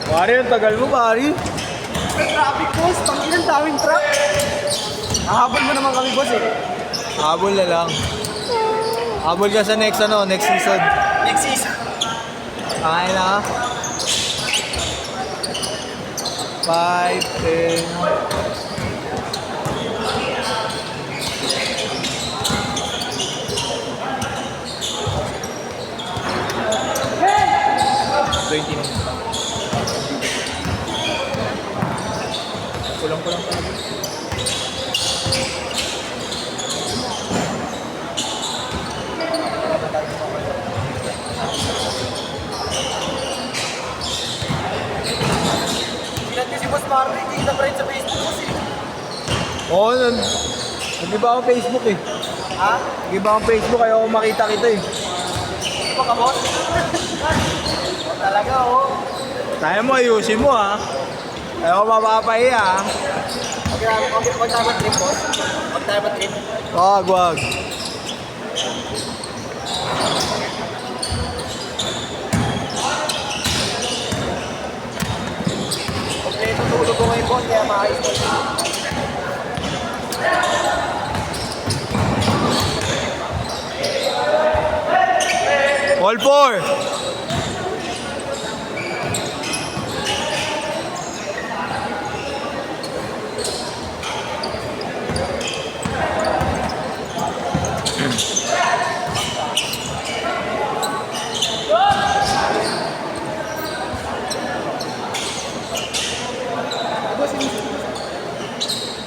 Pare, ang tagal mo, pare. Traffic boss, tangin ang daming truck. Hahabol mo naman kami boss eh. Habol na lang. Habol ka sa next season. Next season. Kaya na. 5, 10. Kulang-kulang talaga. Ilan din si Boss Marvin, kita pa rin sa Facebook boss eh. Oo, nag-iba akong Facebook eh. Ha? Nag-iba akong Facebook, ayaw ko makita kita eh. Ano ba ka boss? Talaga oh. Kaya mo, ayusin mo ha. Ayaw ko mapapahiya ha. Huwag tayo mag-trip boss. Huwag tayo mag-trip. Wag. Kompleto tulog ko ngayon boss, kaya maayos boss. All four.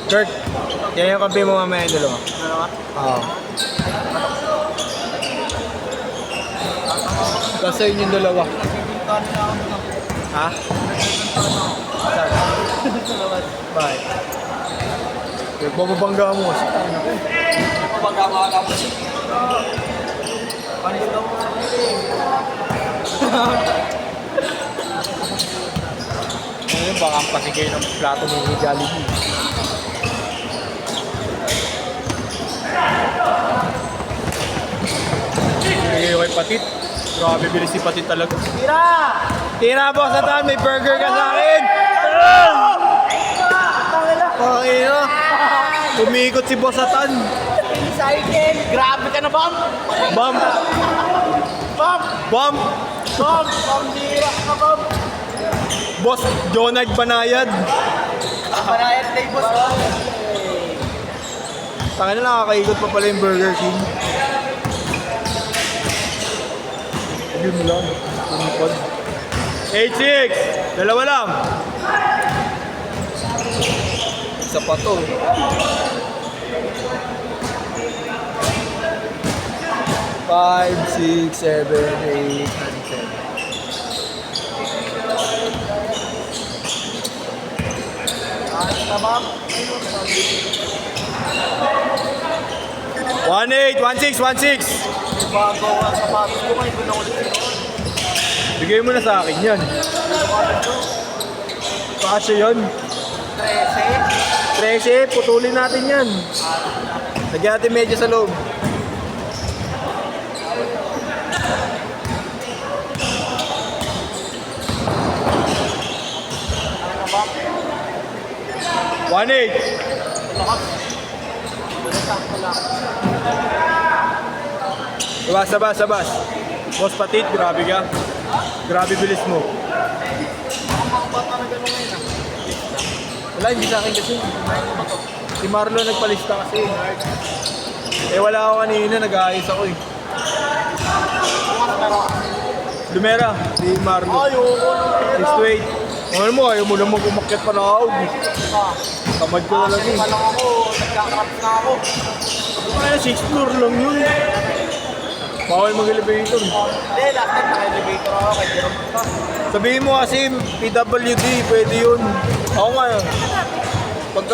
Kurt, yan yung kampi mo mamaya yung dalawa. Ano ka? Oo. Kasi yun yung dalawa. Ha? Bakit? Nagbababangga mo kasi. Pagkakala mo siya. Panis daw mo. Ngayon baka ang pasigay ng plato ni Jollibee. Bigay ko kay Patit. Grabe bilis si Patit talaga. Tira boss na tayo, may burger ka sa akin! Pakino. Umikot si Boss Atan. Excited! Grabe ka na, Bam! Bam! Bam! Bam! Bam! Bam! Dira ka, Bam! Boss Jonard Banayad. Manayat day, boss. Taka na nakakaikot pa pala yung Burger King. Yun lang. Tumipod. 8-6! Dalawa lang. Isa pa to. 5, 6, 7, 8, 9, 10. Bam! 1-8, 1-6, 1-6. Bago ang sapatos ko ngayon, doon ako ulit. Bigay mo na sa akin yan. Kasya yun. 13. 13, putulin natin yan. Lagyan natin medyo sa loob. Ano ba? 1-8. Lakas. Sakto lang. Sabas. Boss Patit, grabe ka. Grabe bilis mo. Ang bata na gano'n ngayon ah. Wala, hindi sa akin kasi. Si Marlo nagpalista kasi. Eh wala ako kanina, nag-aayos ako eh. Bukas meron ka. Lumera, si Marlo. Ayoko. 6-8. Ano mo, ayaw mo lang mag-umakyat pa na ako. Tamad ko na lang eh. Palang ako, nagkakarap na ako. Kaya 6 floor lang yun. Bawal mag-elevator. Hindi, last time naka-elevator ako kay Jerome pa. Sabihin mo kasi, PWD, pwede yun. Ako nga yun. Pag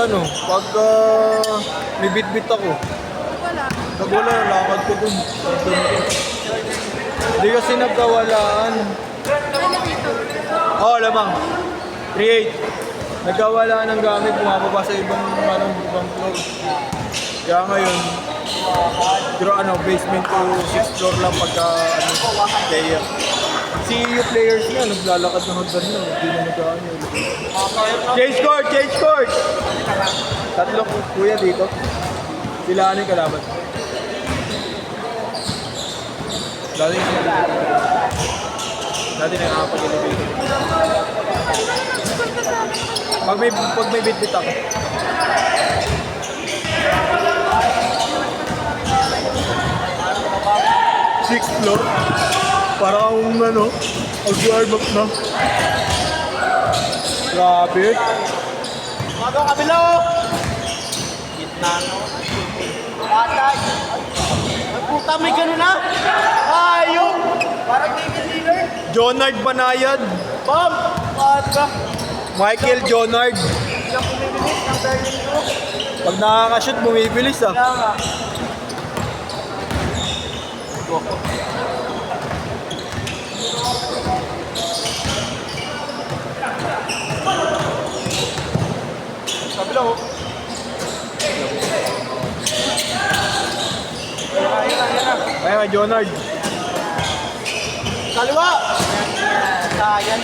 may bit-bit ako. Pag wala, lakad ko dun. Hindi kasi nagkawalaan. Oo, lamang. 3-8. Nagkawala ng gamit, bumababa sa ibang floor. Kaya ngayon, Pero ano, basement to 6th floor lang pagka ano, kaya. Si yung players niya, naglalakad ng hagdan na. Hindi na nag-ano. Change court! Change court! Tatlo kuya dito. Sila ano yung kalaban? Dati nakakapag-elevator. Pag may bit-bit ako. Sixth floor. Parang ano, mag-warm up na. Grabe. Mga kabila oh! Gitna no? Patay! Ay puta, may gano'n na! Ayaw! Parang David Lillard! Jonard Banayad. Bam! Pata! Michael Jonard. Hindi ako bumibilis ng Berlin Group. Pag nakakashoot, bumibilis ah. Kaya nga. Kabila oh! Kaya nga, Jonard. Kaliwa! Sayan.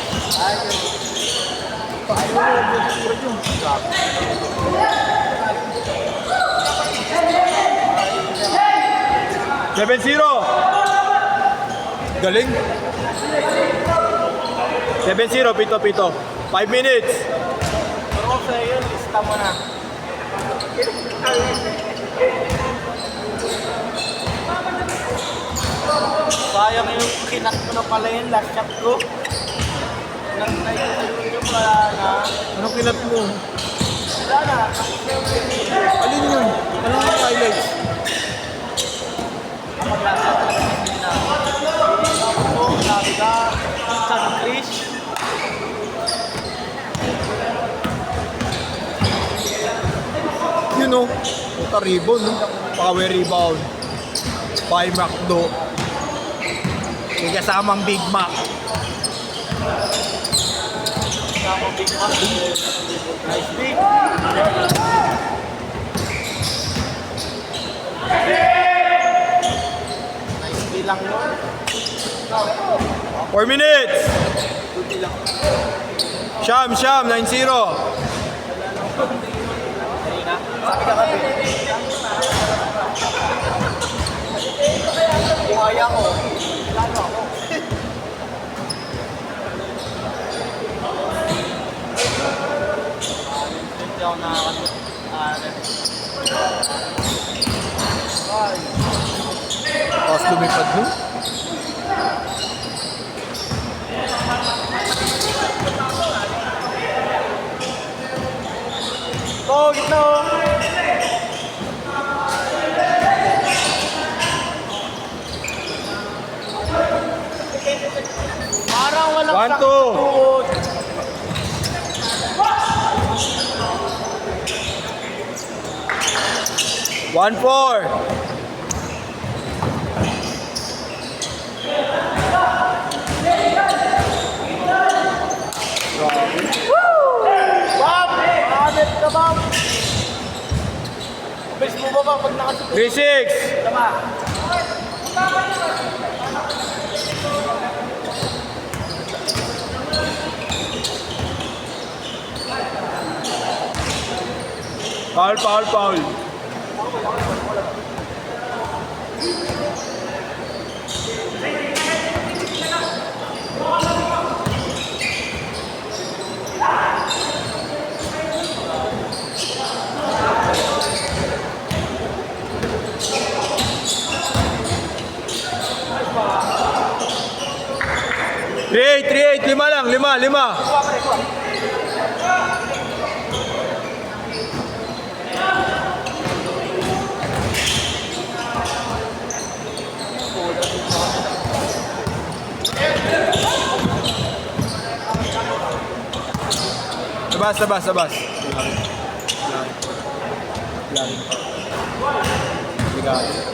Seven 0. Galing. 7-0, pito. 5 minutes. Pero sa'yo, lista mo na. Sayang yung kinat mo na pala yung last shot ko. Nang naisip yung wala na. Anong kinat mo? Wala na. Alin yun? Anong highlights? Ang last shot talaga hindi na. Ako, sabi ka, San Chris. You know, puta ribbon, no? Power rebound. By McDo. May kasamang Big Mac. Kasama Big Mac. Nice big. Nice bilang yun. 4 minutes. Tuti lang. Sham, 9-0. Kanina. Sabi ka kami. Buhaya ko. Lalo ako. Hindi ako nakakasot. Ay. Tapos lumipad no? Go, gitna. Parang walang 1-2. sakot. One four. Bam! Anet ka, Bam! Best mo ba pag nakasutot? 3-6. Tama. Foul. Three, 5 lang, 5. Labas. Ligado.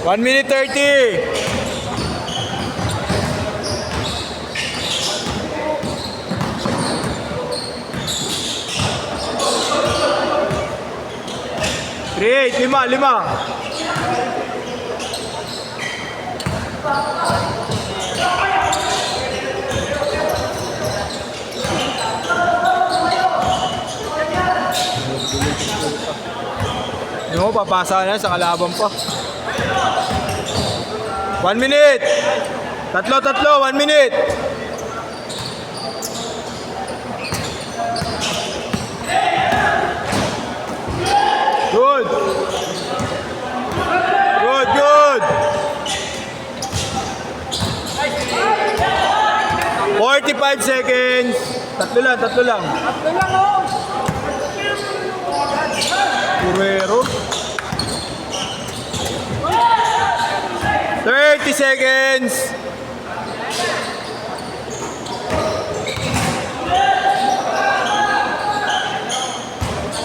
1 minute 30. Three, 5. Yung mo, papasa na sa kalaban pa. 1 minute. Tatlo, 1 minute. Good. Good. 45 seconds. Tatlo lang. Tatlo lang, oh! Guerrero. 30 seconds.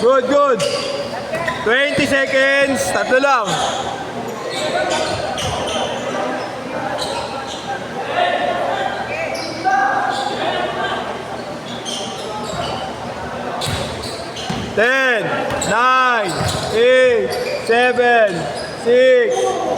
Good. 20 seconds. Tatlo lang. Ten, 9, 8, 7, 6,